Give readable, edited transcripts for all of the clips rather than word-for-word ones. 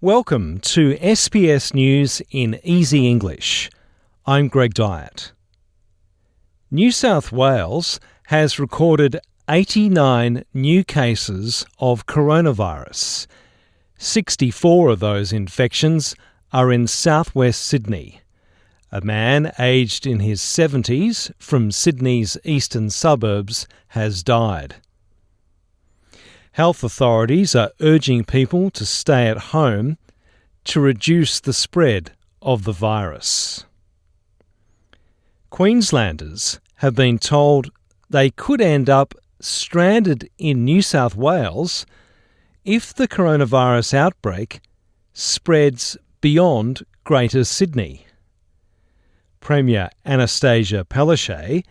Welcome to SBS News in Easy English. I'm Greg Dyatt. New South Wales has recorded 89 new cases of coronavirus. 64 of those infections are in southwest Sydney. A man aged in his 70s from Sydney's eastern suburbs has died. Health authorities are urging people to stay at home to reduce the spread of the virus. Queenslanders have been told they could end up stranded in New South Wales if the coronavirus outbreak spreads beyond Greater Sydney. Premier Anastasia Palaszczuk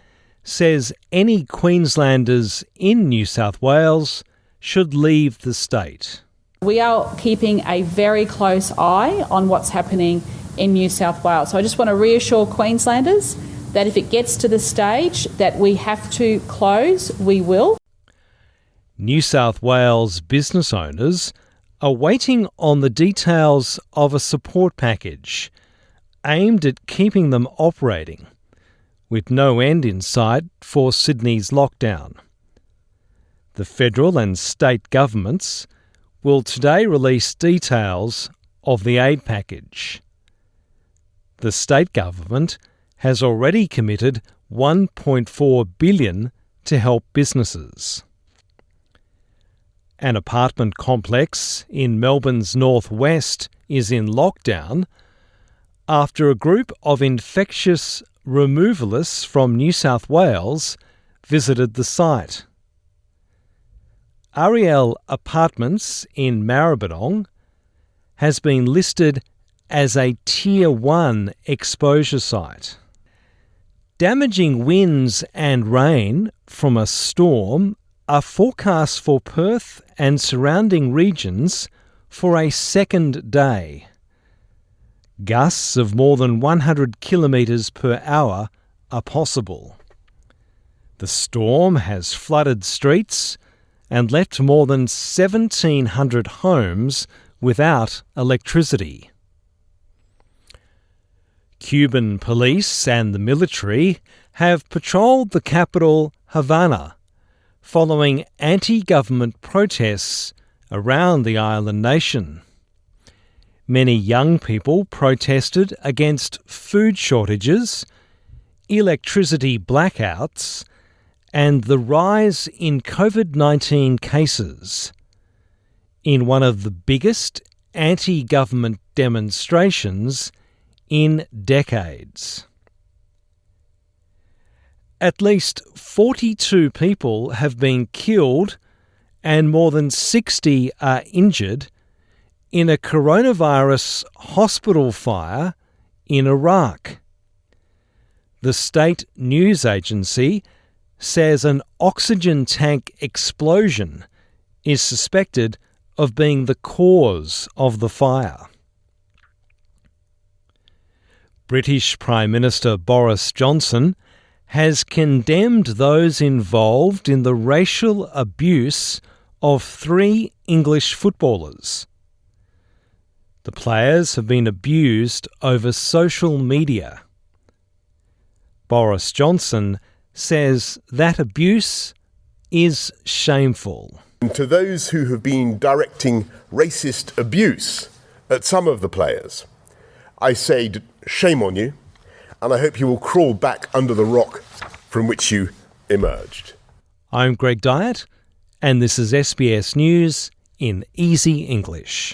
says any Queenslanders in New South Wales should leave the state. We are keeping a very close eye on what's happening in New South Wales. So I just want to reassure Queenslanders that if it gets to the stage that we have to close, we will. New South Wales business owners are waiting on the details of a support package aimed at keeping them operating, with no end in sight for Sydney's lockdown. The federal and state governments will today release details of the aid package. The state government has already committed $1.4 billion to help businesses. An apartment complex in Melbourne's northwest is in lockdown after a group of infectious removalists from New South Wales visited the site. Ariel Apartments in Maribyrnong has been listed as a Tier 1 exposure site. Damaging winds and rain from a storm are forecast for Perth and surrounding regions for a second day. Gusts of more than 100 kilometres per hour are possible. The storm has flooded streets and left more than 1,700 homes without electricity. Cuban police and the military have patrolled the capital, Havana, following anti-government protests around the island nation. Many young people protested against food shortages, electricity blackouts, and the rise in COVID-19 cases in one of the biggest anti-government demonstrations in decades. At least 42 people have been killed and more than 60 are injured in a coronavirus hospital fire in Iraq. The state news agency says an oxygen tank explosion is suspected of being the cause of the fire. British Prime Minister Boris Johnson has condemned those involved in the racial abuse of 3 English footballers. The players have been abused over social media. Boris Johnson says that abuse is shameful. And to those who have been directing racist abuse at some of the players, I say shame on you, and I hope you will crawl back under the rock from which you emerged. I'm Greg Dyatt, and this is SBS News in Easy English.